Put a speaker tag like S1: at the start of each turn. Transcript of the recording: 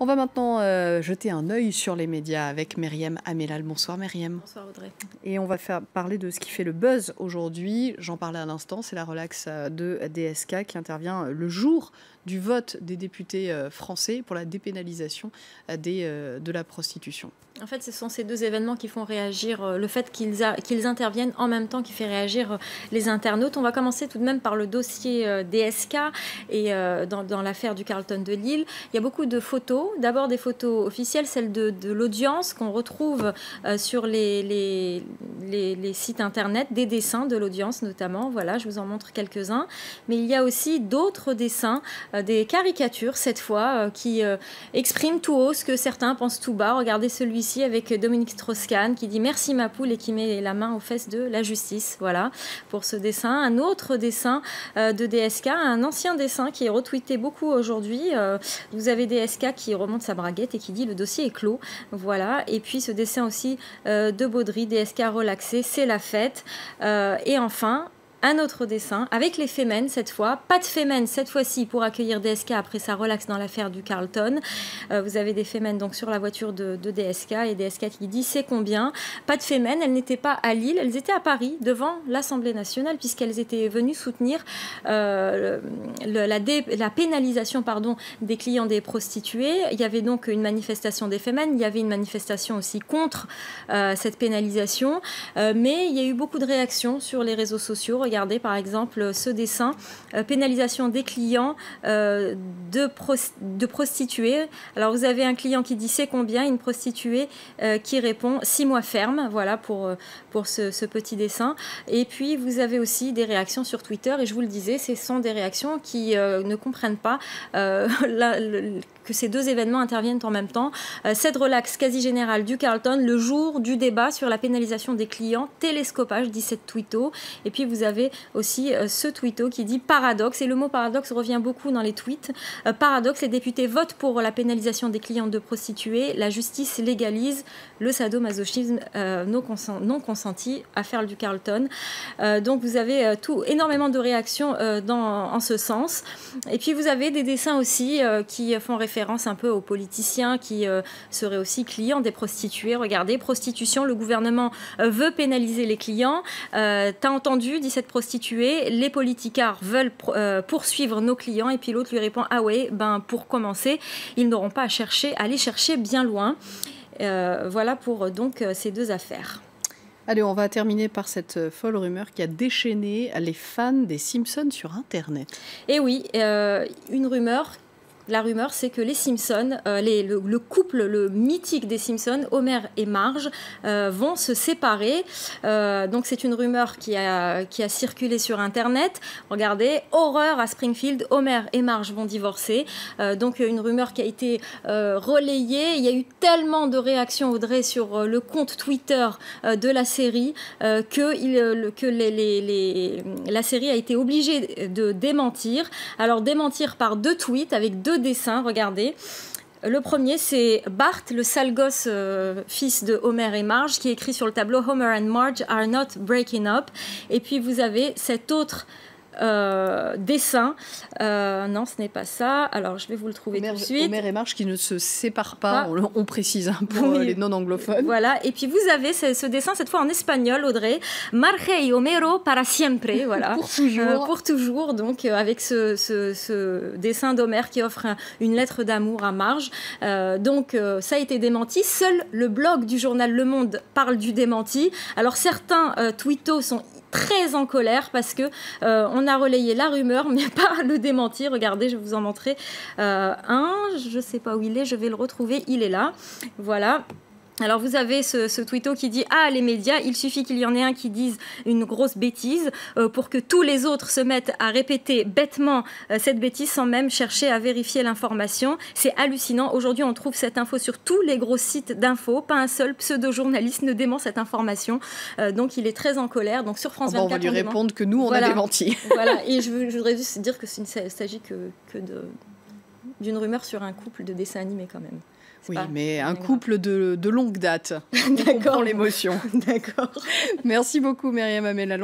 S1: On va maintenant jeter un œil sur les médias avec Myriam Amellal. Bonsoir Myriam.
S2: Bonsoir Audrey.
S1: Et on va parler de ce qui fait le buzz aujourd'hui. J'en parlais à l'instant, c'est la relaxe de DSK qui intervient le jour du vote des députés français pour la dépénalisation de la prostitution.
S2: En fait, ce sont ces deux événements qui font réagir, le fait qu'ils interviennent en même temps qui fait réagir les internautes. On va commencer tout de même par le dossier DSK et dans l'affaire du Carlton de Lille. Il y a beaucoup de photos. D'abord des photos officielles, celles de l'audience qu'on retrouve sur les sites internet, des dessins de l'audience notamment. Voilà, je vous en montre quelques-uns. Mais il y a aussi d'autres dessins, des caricatures cette fois, qui expriment tout haut ce que certains pensent tout bas. Regardez celui-ci avec Dominique Strauss-Kahn qui dit « Merci ma poule » et qui met la main aux fesses de la justice. Voilà, pour ce dessin. Un autre dessin de DSK, un ancien dessin qui est retweeté beaucoup aujourd'hui. Vous avez DSK qui remonte sa braguette et qui dit « Le dossier est clos ». Voilà, et puis ce dessin aussi de Baudry, DSK relaxé, c'est la fête. Et enfin, un autre dessin avec les Femen cette fois. Pas de Femen cette fois-ci pour accueillir DSK après sa relaxe dans l'affaire du Carlton. Vous avez des Femen donc sur la voiture de DSK et DSK qui dit c'est combien. Pas de Femen, elles n'étaient pas à Lille, elles étaient à Paris devant l'Assemblée nationale puisqu'elles étaient venues soutenir la pénalisation des clients des prostituées. Il y avait donc une manifestation des Femen, il y avait une manifestation aussi contre cette pénalisation. Mais il y a eu beaucoup de réactions sur les réseaux sociaux. Regardez par exemple ce dessin, pénalisation des clients de prostituées. Alors vous avez un client qui dit c'est combien, une prostituée qui répond 6 mois ferme, voilà pour ce petit dessin. Et puis vous avez aussi des réactions sur Twitter et je vous le disais, ce sont des réactions qui ne comprennent pas que ces deux événements interviennent en même temps. Cette relaxe quasi générale du Carlton, le jour du débat sur la pénalisation des clients, télescopage, dit cette tweeto. Et puis vous avez aussi ce tweeto qui dit paradoxe, et le mot paradoxe revient beaucoup dans les tweets. Paradoxe, les députés votent pour la pénalisation des clients de prostituées, la justice légalise le sadomasochisme non consenti, affaire du Carlton. Donc vous avez énormément de réactions en ce sens. Et puis vous avez des dessins aussi qui font référence un peu aux politiciens qui seraient aussi clients des prostituées. Regardez, prostitution, le gouvernement veut pénaliser les clients. T'as entendu, dit cette prostituée, les politicards veulent poursuivre nos clients. Et puis l'autre lui répond, ah ouais, ben pour commencer, ils n'auront pas à aller chercher bien loin. Voilà pour donc ces deux affaires.
S1: Allez, on va terminer par cette folle rumeur qui a déchaîné les fans des Simpsons sur Internet.
S2: Et oui, une rumeur. La rumeur, c'est que les Simpsons, le couple, le mythique des Simpsons, Homer et Marge, vont se séparer. Donc c'est une rumeur qui a circulé sur Internet. Regardez, horreur à Springfield, Homer et Marge vont divorcer. Donc une rumeur qui a été relayée. Il y a eu tellement de réactions, Audrey, sur le compte Twitter de la série que la série a été obligée de démentir. Alors démentir par 2 tweets avec 2 dessins, regardez. Le premier, c'est Bart, le sale gosse fils de Homer et Marge, qui écrit sur le tableau « Homer and Marge are not breaking up ». Et puis vous avez cet autre dessin. Non, ce n'est pas ça. Alors, je vais vous le trouver tout de suite.
S1: Homer et Marge qui ne se séparent pas, on précise pour les non-anglophones.
S2: Voilà. Et puis, vous avez ce dessin, cette fois en espagnol, Audrey. Marge y Homero para siempre. Voilà.
S1: Pour toujours.
S2: Pour toujours. Donc, avec ce dessin d'Homer qui offre une lettre d'amour à Marge. Donc, ça a été démenti. Seul le blog du journal Le Monde parle du démenti. Alors, certains tweetos sont très en colère parce que on a relayé la rumeur mais pas le démenti. Regardez, je vais vous en montrer je ne sais pas où il est, je vais le retrouver, il est là, voilà. Alors vous avez ce tweeto qui dit « Ah, les médias, il suffit qu'il y en ait un qui dise une grosse bêtise pour que tous les autres se mettent à répéter bêtement cette bêtise sans même chercher à vérifier l'information. C'est hallucinant. Aujourd'hui, on trouve cette info sur tous les gros sites d'infos. Pas un seul pseudo-journaliste ne dément cette information. » Donc il est très en colère. Donc sur France 24,
S1: on va lui répondre que nous, on a démenti.
S2: Voilà. Et je voudrais juste dire que il ne s'agit que d'une rumeur sur un couple de dessins animés quand même.
S1: Oui, mais un couple de longue date. On comprend l'émotion.
S2: D'accord.
S1: Merci beaucoup, Myriam Amellal.